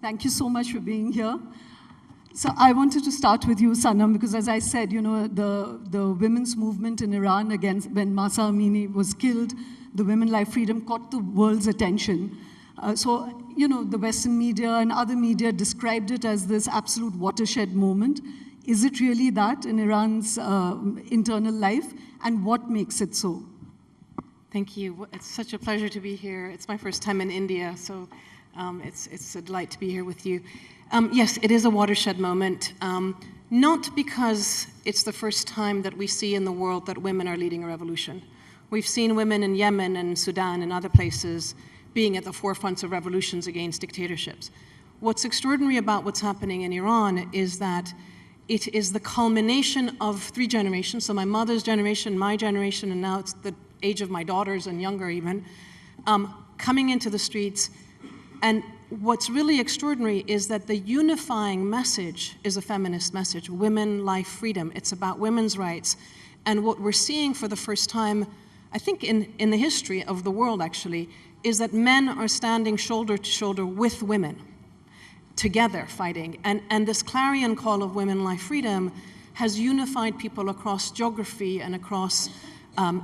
Thank you so much for being here. So I wanted to start with you, Sanam, because as I said, the women's movement in Iran against when Mahsa Amini was killed, the Women Life Freedom caught the world's attention. The Western media and other media described it as this absolute watershed moment. Is it really that in Iran's internal life, and what makes it so? Thank you. It's such a pleasure to be here. It's my first time in India, so it's a delight to be here with you. Yes, it is a watershed moment, not because it's the first time that we see in the world that women are leading a revolution. We've seen women in Yemen and Sudan and other places being at the forefronts of revolutions against dictatorships. What's extraordinary about what's happening in Iran is that it is the culmination of 3 generations, so my mother's generation, my generation, and now it's the age of my daughters and younger even, coming into the streets. And what's really extraordinary is that the unifying message is a feminist message, women, life, freedom. It's about women's rights. And what we're seeing for the first time, I think in the history of the world actually, is that men are standing shoulder to shoulder with women, together fighting. And this clarion call of women, life, freedom has unified people across geography and across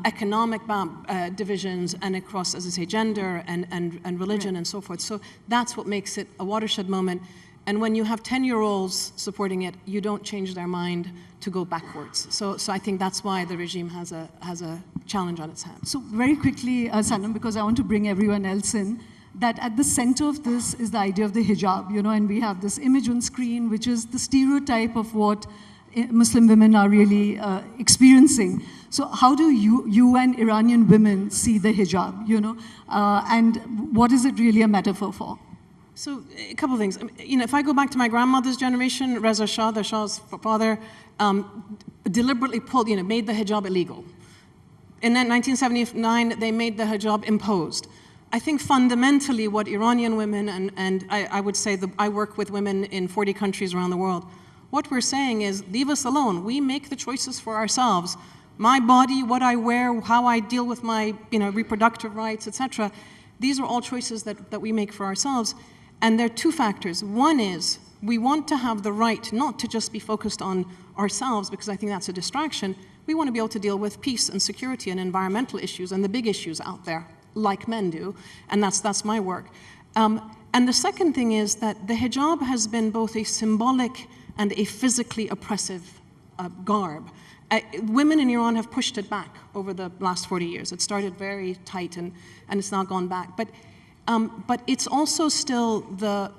economic divisions and across, as I say, gender and religion and so forth. So that's what makes it a watershed moment. And when you have 10-year-olds supporting it, you don't change their mind to go backwards. So I think that's why the regime has a challenge on its hands. So very quickly, Sanam, because I want to bring everyone else in, that at the center of this is the idea of the hijab, and we have this image on screen, which is the stereotype of what Muslim women are really experiencing. So how do you and Iranian women see the hijab, and what is it really a metaphor for? So a couple of things. If I go back to my grandmother's generation, Reza Shah, the Shah's father, deliberately made the hijab illegal. In 1979, they made the hijab imposed. I think fundamentally what Iranian women, and I would say that I work with women in 40 countries around the world, what we're saying is, leave us alone. We make the choices for ourselves. My body, what I wear, how I deal with my reproductive rights, etc. These are all choices that we make for ourselves. And there are 2 factors. One is, we want to have the right not to just be focused on ourselves, because I think that's a distraction. We want to be able to deal with peace and security and environmental issues and the big issues out there, like men do, and that's my work. And the second thing is that the hijab has been both a symbolic and a physically oppressive garb. Women in Iran have pushed it back over the last 40 years. It started very tight and it's now gone back. But it's also still the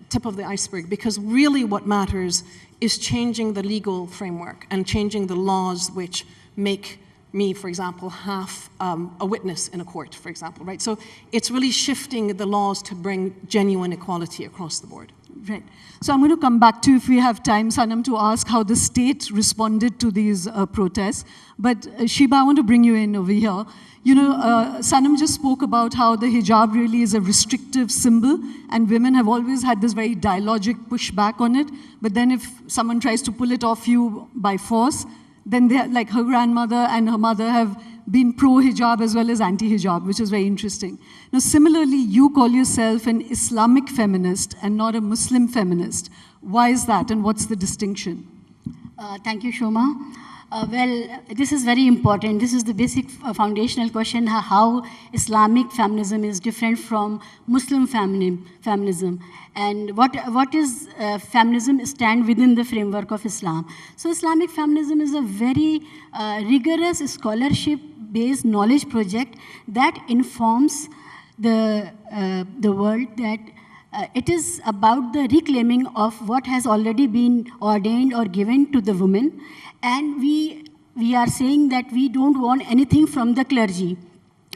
tip of the iceberg, because really what matters is changing the legal framework and changing the laws which make me, for example, half a witness in a court, for example, right? So it's really shifting the laws to bring genuine equality across the board. Right. So I'm going to come back to, if we have time, Sanam, to ask how the state responded to these protests. But Sheeba, I want to bring you in over here. Sanam just spoke about how the hijab really is a restrictive symbol, and women have always had this very dialogic pushback on it. But then if someone tries to pull it off you by force, then they, like her grandmother and her mother, have been pro-hijab as well as anti-hijab, which is very interesting. Now, similarly, you call yourself an Islamic feminist and not a Muslim feminist. Why is that, and what's the distinction? Thank you, Shoma. Well, this is very important. This is the basic foundational question, how Islamic feminism is different from Muslim feminism. And what is feminism stand within the framework of Islam. So Islamic feminism is a very rigorous scholarship-based knowledge project that informs the world that it is about the reclaiming of what has already been ordained or given to the woman. And we are saying that we don't want anything from the clergy.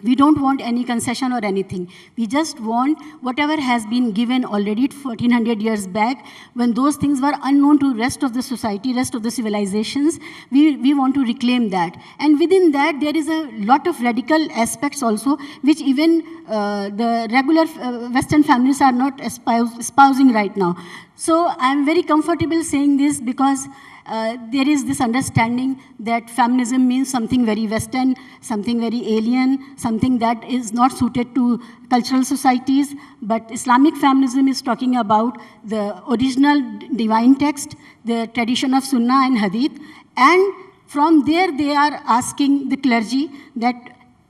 We don't want any concession or anything. We just want whatever has been given already 1400 years back, when those things were unknown to rest of the society, rest of the civilizations. We want to reclaim that. And within that, there is a lot of radical aspects also, which even the regular Western feminists are not espousing right now. So I'm very comfortable saying this because there is this understanding that feminism means something very Western, something very alien, something that is not suited to cultural societies. But Islamic feminism is talking about the original divine text, the tradition of Sunnah and Hadith, and from there they are asking the clergy that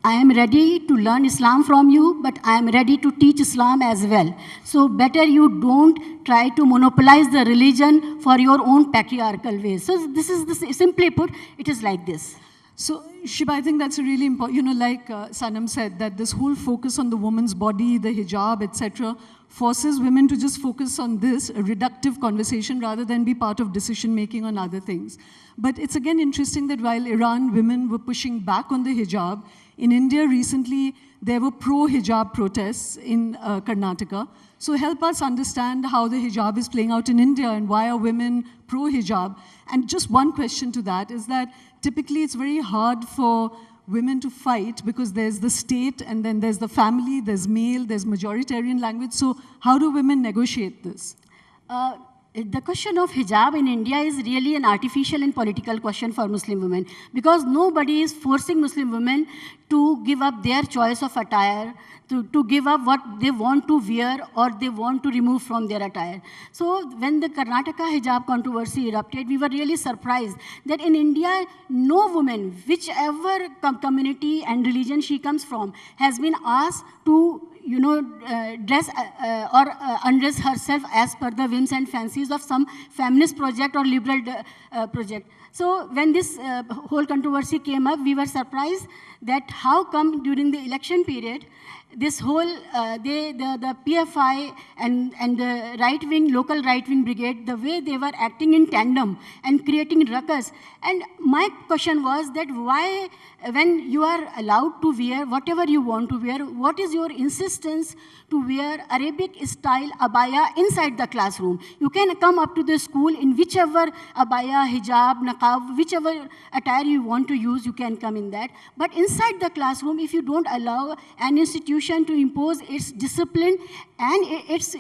I am ready to learn Islam from you, but I am ready to teach Islam as well. So better you don't try to monopolize the religion for your own patriarchal ways. So this is, simply put, it is like this. So, Sheeba, I think that's a really important, like Sanam said, that this whole focus on the woman's body, the hijab, etc., forces women to just focus on this, a reductive conversation, rather than be part of decision-making on other things. But it's again interesting that while Iran women were pushing back on the hijab, in India recently, there were pro-hijab protests in Karnataka. So help us understand how the hijab is playing out in India and why are women pro-hijab. And just one question to that is that typically it's very hard for women to fight because there's the state and then there's the family, there's male, there's majoritarian language. So how do women negotiate this? The question of hijab in India is really an artificial and political question for Muslim women, because nobody is forcing Muslim women to give up their choice of attire, to give up what they want to wear or they want to remove from their attire. So when the Karnataka hijab controversy erupted, we were really surprised that in India, no woman, whichever community and religion she comes from, has been asked to dress or undress herself as per the whims and fancies of some feminist project or liberal project. So when this whole controversy came up, we were surprised that how come during the election period, this whole, the PFI and the right-wing, local right-wing brigade, the way they were acting in tandem and creating ruckus. And my question was that why, when you are allowed to wear whatever you want to wear, what is your insistence to wear Arabic-style abaya inside the classroom? You can come up to the school in whichever abaya, hijab, niqab, whichever attire you want to use, you can come in that. But inside the classroom, if you don't allow an institution to impose its discipline and its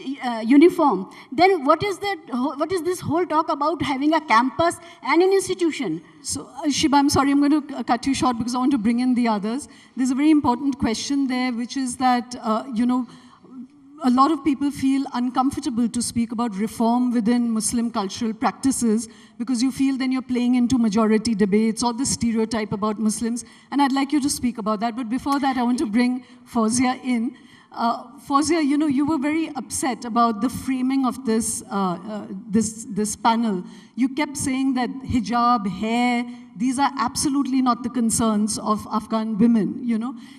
uniform, then what is this whole talk about having a campus and an institution? So, Sheeba, I'm sorry, I'm going to cut you short because I want to bring in the others. There's a very important question there, which is that, a lot of people feel uncomfortable to speak about reform within Muslim cultural practices because you feel then you're playing into majority debates or the stereotype about Muslims. And I'd like you to speak about that. But before that, I want to bring Fawzia in. Fawzia, you were very upset about the framing of this, this panel. You kept saying that hijab, hair, these are absolutely not the concerns of Afghan women,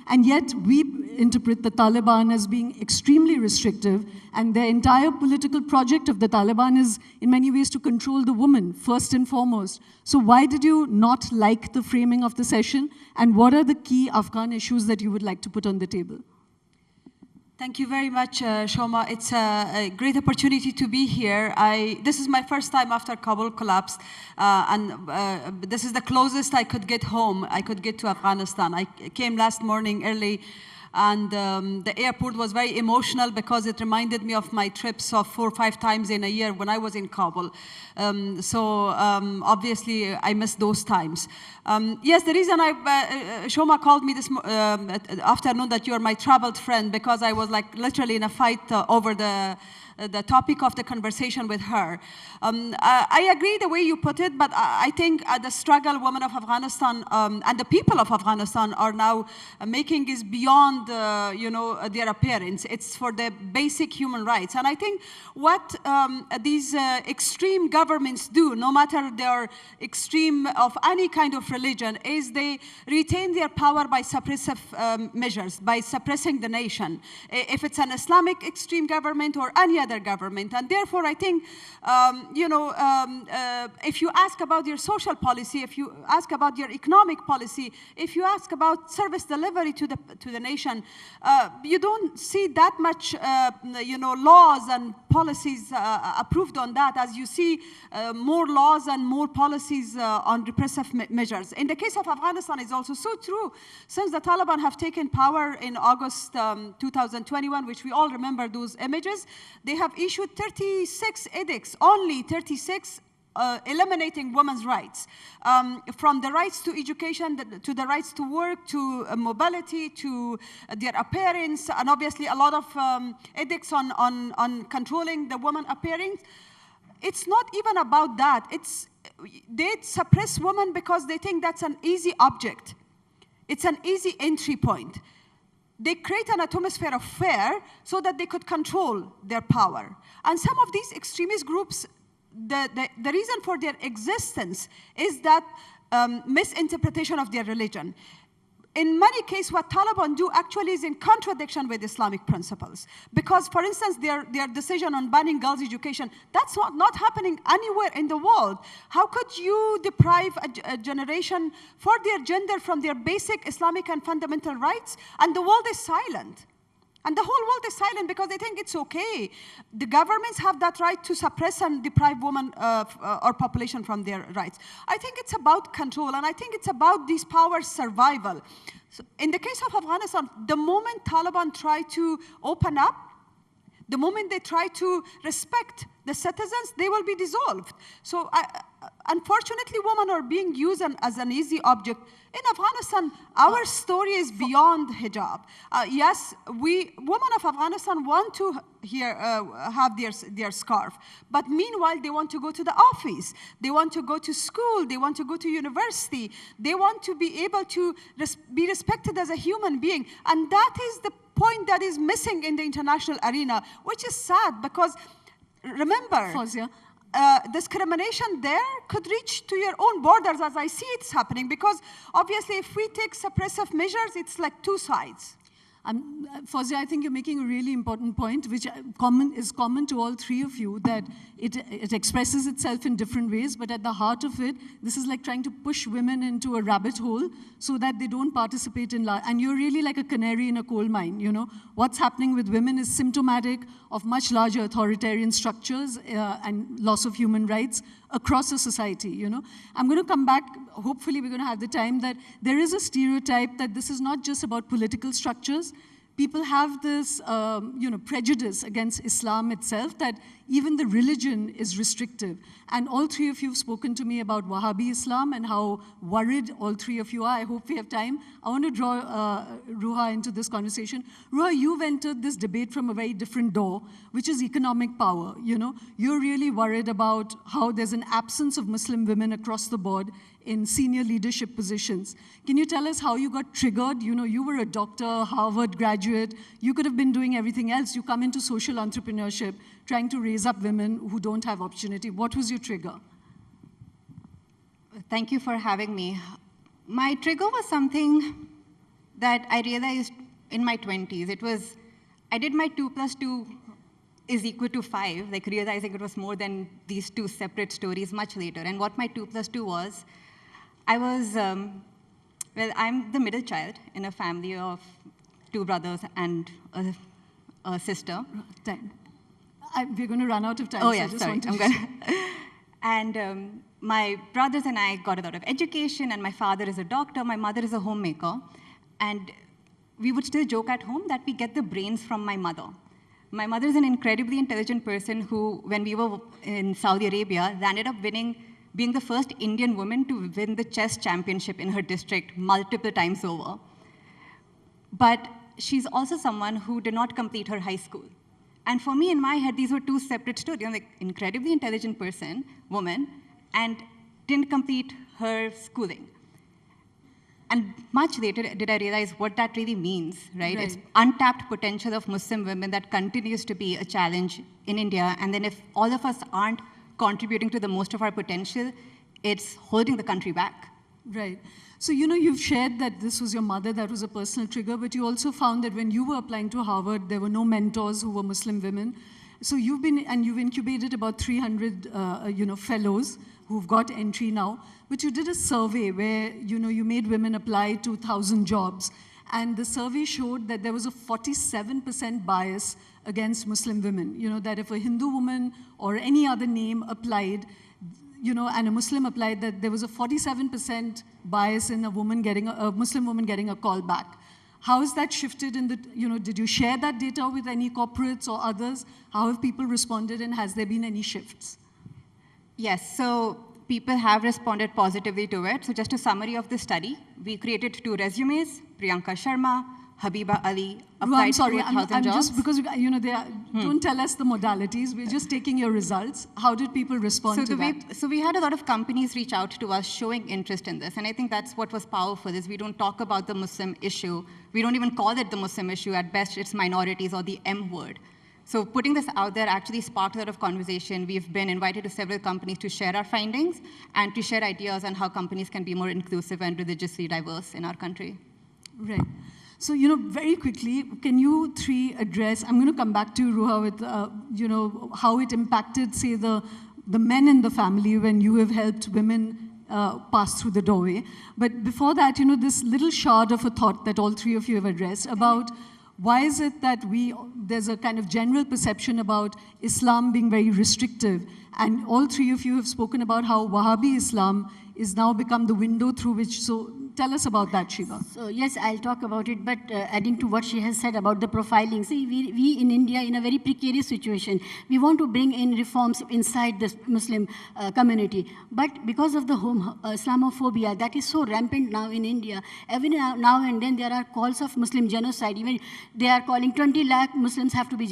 And yet we interpret the Taliban as being extremely restrictive, and the entire political project of the Taliban is in many ways to control the woman, first and foremost. So why did you not like the framing of the session, and what are the key Afghan issues that you would like to put on the table? Thank you very much, Shoma. It's a great opportunity to be here. This is my first time after Kabul collapsed, and this is the closest I could get home. I could get to Afghanistan. I came last morning early, and the airport was very emotional because it reminded me of my trips of 4 or 5 times in a year when I was in Kabul. Obviously, I missed those times. Yes, the reason Shoma called me this afternoon that you're my troubled friend, because I was like literally in a fight over the topic of the conversation with her. I agree the way you put it, but I think the struggle women of Afghanistan and the people of Afghanistan are now making is beyond their appearance. It's for the basic human rights. And I think what these extreme governments do, no matter their extreme of any kind of religion, is they retain their power by suppressive measures, by suppressing the nation. If it's an Islamic extreme government or any other government. And therefore, I think, if you ask about your social policy, if you ask about your economic policy, if you ask about service delivery to the nation, you don't see that much, laws and policies approved on that, as you see more laws and more policies on repressive measures. In the case of Afghanistan, it's also so true. Since the Taliban have taken power in August 2021, which we all remember those images, they have issued 36 edicts, only 36 eliminating women's rights, from the rights to education, to the rights to work, to mobility, to their appearance, and obviously a lot of edicts on controlling the woman appearance. It's not even about that. They suppress women because they think that's an easy object. It's an easy entry point. They create an atmosphere of fear so that they could control their power. And some of these extremist groups, the reason for their existence is that misinterpretation of their religion. In many cases, what Taliban do actually is in contradiction with Islamic principles. Because, for instance, their decision on banning girls' education, that's not happening anywhere in the world. How could you deprive a generation for their gender from their basic Islamic and fundamental rights? And the world is silent. And the whole world is silent because they think it's okay. The governments have that right to suppress and deprive women or population from their rights. I think it's about control, and I think it's about these powers' survival. So in the case of Afghanistan, the moment Taliban try to open up, the moment they try to respect the citizens, they will be dissolved. So unfortunately, women are being used as an easy object. In Afghanistan, our story is beyond hijab. Yes, women of Afghanistan want to have their scarf, but meanwhile, they want to go to the office. They want to go to school. They want to go to university. They want to be able to be respected as a human being. And that is the point that is missing in the international arena, which is sad because, remember, Fawzia, discrimination there could reach to your own borders, as I see it's happening, because obviously if we take suppressive measures, it's like two sides. Fawzia, I think you're making a really important point, which is common to all three of you, that it expresses itself in different ways, but at the heart of it, this is like trying to push women into a rabbit hole so that they don't participate in life. And you're really like a canary in a coal mine, you know. What's happening with women is symptomatic of much larger authoritarian structures and loss of human rights across a society, you know. I'm going to come back, hopefully we're going to have the time, that there is a stereotype that this is not just about political structures. People have this, prejudice against Islam itself, that even the religion is restrictive. And all three of you have spoken to me about Wahhabi Islam and how worried all three of you are. I hope we have time. I want to draw Ruha into this conversation. Ruha, you've entered this debate from a very different door, which is economic power. You know, you're really worried about how there's an absence of Muslim women across the board in senior leadership positions. Can you tell us how you got triggered? You know, you were a doctor, Harvard graduate. You could have been doing everything else. You come into social entrepreneurship, trying to raise up women who don't have opportunity. What was your trigger? Thank you for having me. My trigger was something that I realized in my 20s. It was, I did my 2 + 2 is equal to 5, like realizing it was more than these two separate stories much later. And what my 2 + 2 was, I was, I'm the middle child in a family of 2 brothers and a sister. Time. We're going to run out of time. Oh, so yeah, I just sorry. And my brothers and I got a lot of education, and my father is a doctor, my mother is a homemaker. And we would still joke at home that we get the brains from my mother. My mother is an incredibly intelligent person who, when we were in Saudi Arabia, ended up being the first Indian woman to win the chess championship in her district multiple times over. But she's also someone who did not complete her high school. And for me, in my head, these were two separate stories. I'm like, incredibly intelligent person, woman, and didn't complete her schooling. And much later did I realize what that really means, right? It's untapped potential of Muslim women that continues to be a challenge in India. And then if all of us aren't contributing to the most of our potential, it's holding the country back. Right. So, you know, you've shared that this was your mother, that was a personal trigger, but you also found that when you were applying to Harvard, there were no mentors who were Muslim women. So you've incubated about 300, fellows who've got entry now. But you did a survey where, you made women apply to 1,000 jobs. And the survey showed that there was a 47% bias against Muslim women. That if a Hindu woman or any other name applied, and a Muslim applied, that there was a 47% bias in a Muslim woman getting a call back. How has that shifted in the, did you share that data with any corporates or others? How have people responded, and has there been any shifts? Yes, so people have responded positively to it. So just a summary of the study. We created 2 resumes, Priyanka Sharma, Habiba Ali, applied I'm sorry, to 8,000 I'm jobs. just, because, don't tell us the modalities, we're just taking your results. How did people respond to that? So we had a lot of companies reach out to us showing interest in this, and I think that's what was powerful, is we don't talk about the Muslim issue. We don't even call it the Muslim issue. At best, it's minorities or the M word. So putting this out there actually sparked a lot of conversation. We've been invited to several companies to share our findings and to share ideas on how companies can be more inclusive and religiously diverse in our country. Right. So, very quickly, can you 3 address, I'm going to come back to Ruha with, how it impacted, say, the men in the family when you have helped women pass through the doorway. But before that, this little shard of a thought that all 3 of you have addressed about why is it that there's a kind of general perception about Islam being very restrictive, and all 3 of you have spoken about how Wahhabi Islam is now become the window through which, so tell us about that, Sheeba. So yes, I'll talk about it, but adding to what she has said about the profiling. See, we in India in a very precarious situation. We want to bring in reforms inside the Muslim community, but because of the Islamophobia that is so rampant now in India, every now and then there are calls of Muslim genocide. Even they are calling 20 lakh Muslims have to be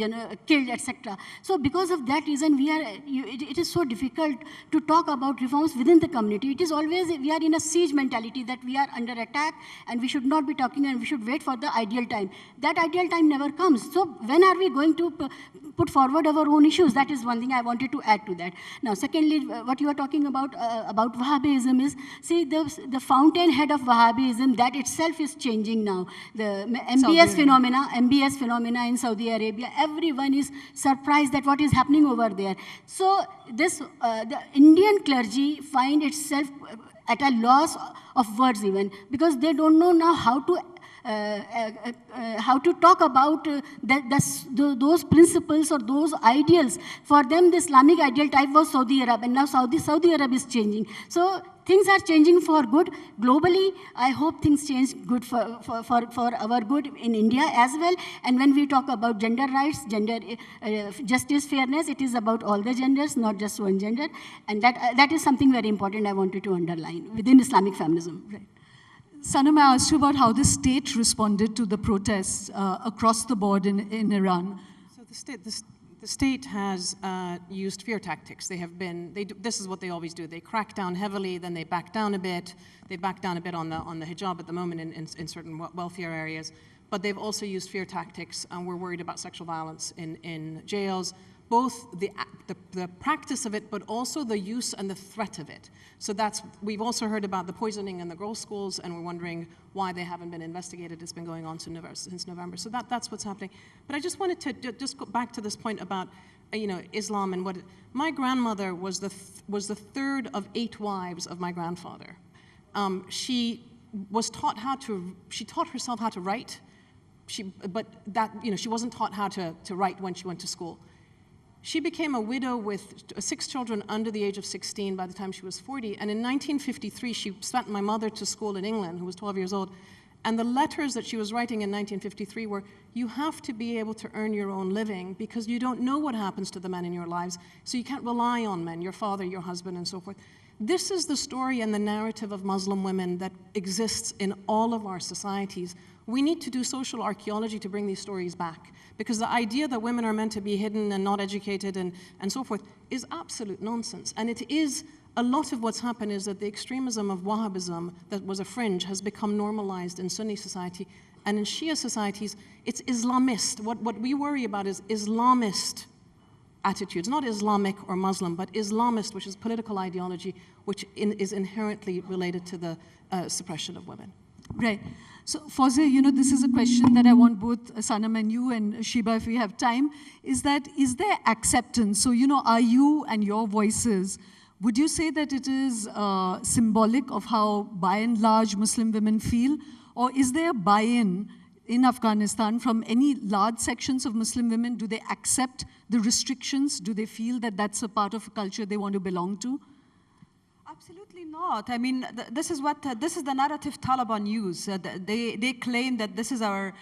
killed, etc. So because of that reason, it is so difficult to talk about reforms within the community. It is always, we are in a siege mentality that we are under attack and we should not be talking and we should wait for the ideal time. That ideal time never comes. So when are we going to put forward our own issues? That is one thing I wanted to add to that. Now, secondly, what you are talking about Wahhabism is, see, the fountainhead of Wahhabism, that itself is changing now. The MBS phenomena in Saudi Arabia, everyone is surprised at what is happening over there. So the Indian clergy find itself at a loss of words even, because they don't know now how to talk about those principles or those ideals. For them, the Islamic ideal type was Saudi Arabia, and now Saudi Arabia is changing. So things are changing for good. Globally, I hope things change good for our good in India as well. And when we talk about gender rights, gender justice, fairness, it is about all the genders, not just one gender. And that is something very important I wanted to underline within Islamic feminism. Right. Sanam, I asked you about how the state responded to the protests across the board in Iran. So the state has used fear tactics. This is what they always do. They crack down heavily, then they back down a bit. They back down a bit on the hijab at the moment in certain wealthier areas. But they've also used fear tactics, and we're worried about sexual violence in jails, both the practice of it, but also the use and the threat of it. So we've also heard about the poisoning in the girls' schools, and we're wondering why they haven't been investigated. It's been going on since November. So that's what's happening. But I just wanted to just go back to this point about Islam and what my grandmother was the 3rd of 8 wives of my grandfather. She taught herself how to write. She wasn't taught how to write when she went to school. She became a widow with 6 children under the age of 16 by the time she was 40. And in 1953, she sent my mother to school in England, who was 12 years old. And the letters that she was writing in 1953 were, you have to be able to earn your own living because you don't know what happens to the men in your lives. So you can't rely on men, your father, your husband, and so forth. This is the story and the narrative of Muslim women that exists in all of our societies. We need to do social archaeology to bring these stories back, because the idea that women are meant to be hidden and not educated and so forth is absolute nonsense. And it is, a lot of what's happened is that the extremism of Wahhabism that was a fringe has become normalized in Sunni society, and in Shia societies, it's Islamist. What we worry about is Islamist attitudes, not Islamic or Muslim, but Islamist, which is political ideology, which is inherently related to the suppression of women. Right. So, Fawzia, this is a question that I want both Sanam and you and Sheeba, if we have time, is there acceptance? So, are you and your voices, would you say that it is symbolic of how, by and large, Muslim women feel? Or is there buy-in in Afghanistan from any large sections of Muslim women? Do they accept the restrictions? Do they feel that that's a part of a culture they want to belong to? Absolutely not. I mean, this is the narrative Taliban use. They claim that this is our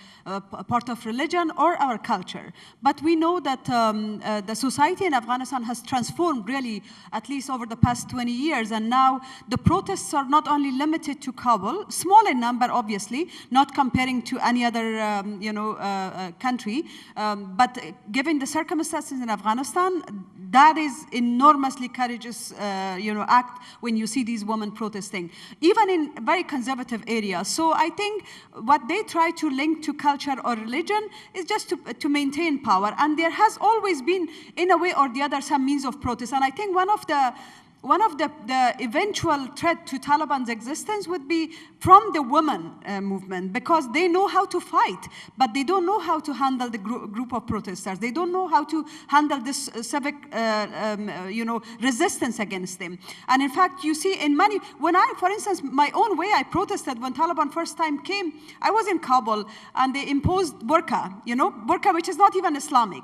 part of religion or our culture. But we know that the society in Afghanistan has transformed really, at least over the past 20 years. And now the protests are not only limited to Kabul, small in number, obviously, not comparing to any other country. But given the circumstances in Afghanistan, that is enormously courageous, act when you see these women protesting, even in very conservative areas. So I think what they try to link to culture or religion is just to maintain power. And there has always been, in a way or the other, some means of protest. And I think one of the eventual threat to Taliban's existence would be from the women movement, because they know how to fight, but they don't know how to handle the group of protesters. They don't know how to handle this civic, resistance against them. And in fact, you see in many, for instance, my own way I protested when Taliban first time came, I was in Kabul, and they imposed burqa, burqa, which is not even Islamic,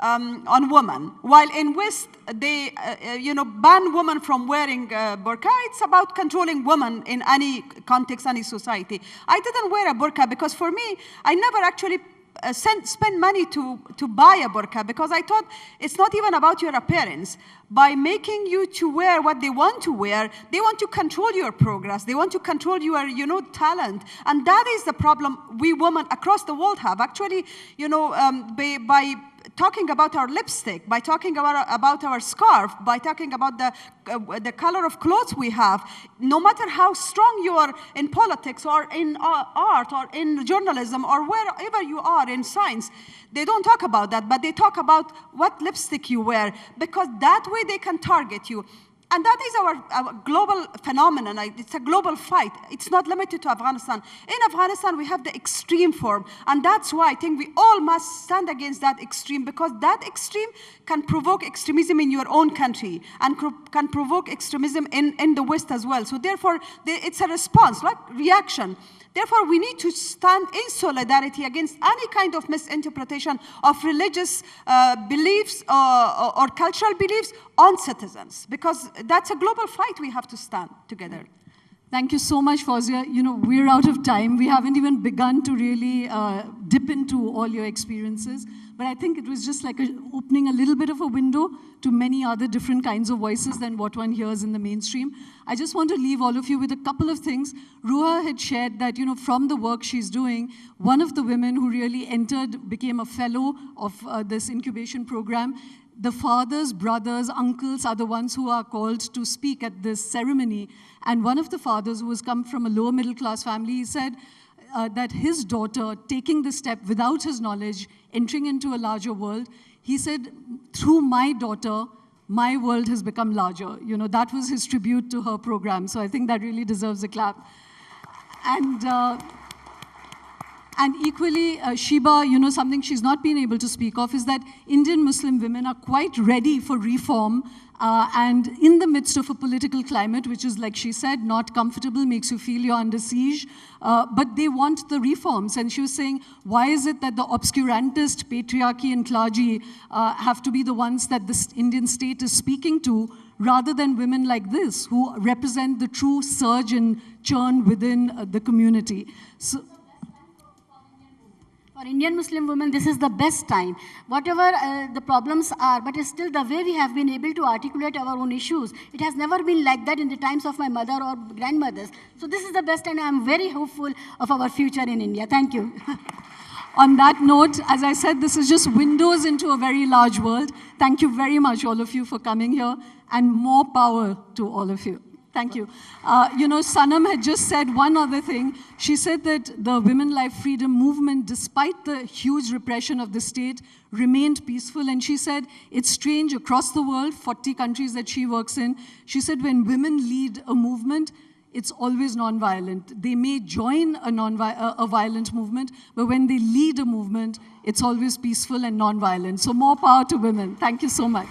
on women. While in West, they, ban women from wearing burqa. It's about controlling women in any context, any society. I didn't wear a burqa because for me, I never actually spend money to buy a burqa, because I thought it's not even about your appearance. By making you to wear what they want to wear, they want to control your progress. They want to control your, talent. And that is the problem we women across the world have. Actually, by talking about our lipstick, by talking about our scarf, by talking about the color of clothes we have, no matter how strong you are in politics or in art or in journalism or wherever you are in science, they don't talk about that, but they talk about what lipstick you wear, because that way they can target you. And that is our global phenomenon. It's a global fight. It's not limited to Afghanistan. In Afghanistan, we have the extreme form. And that's why I think we all must stand against that extreme, because that extreme can provoke extremism in your own country and can provoke extremism in the West as well. So therefore, it's a response, like reaction. Therefore, we need to stand in solidarity against any kind of misinterpretation of religious beliefs or cultural beliefs on citizens, because that's a global fight we have to stand together. Thank you so much, Fawzia. We're out of time. We haven't even begun to really dip into all your experiences. But I think it was just like opening a little bit of a window to many other different kinds of voices than what one hears in the mainstream. I just want to leave all of you with a couple of things. Ruha had shared that, from the work she's doing, one of the women who really became a fellow of this incubation program. The fathers, brothers, uncles are the ones who are called to speak at this ceremony. And one of the fathers, who has come from a lower middle class family, he said that his daughter, taking this step without his knowledge, entering into a larger world, he said, through my daughter, my world has become larger. That was his tribute to her program. So I think that really deserves a clap. And equally, Sheeba, something she's not been able to speak of is that Indian Muslim women are quite ready for reform, and in the midst of a political climate, which is, like she said, not comfortable, makes you feel you're under siege, but they want the reforms. And she was saying, why is it that the obscurantist patriarchy and clergy have to be the ones that the Indian state is speaking to, rather than women like this, who represent the true surge and churn within the community. So, for Indian Muslim women, this is the best time. Whatever the problems are, but it's still the way we have been able to articulate our own issues. It has never been like that in the times of my mother or grandmothers. So this is the best, and I'm very hopeful of our future in India. Thank you. On that note, as I said, this is just windows into a very large world. Thank you very much, all of you, for coming here, and more power to all of you. Thank you. Sanam had just said one other thing. She said that the Women Life Freedom movement, despite the huge repression of the state, remained peaceful. And she said, it's strange, across the world, 40 countries that she works in, she said when women lead a movement, it's always nonviolent. They may join a violent movement, but when they lead a movement, it's always peaceful and nonviolent. So more power to women. Thank you so much.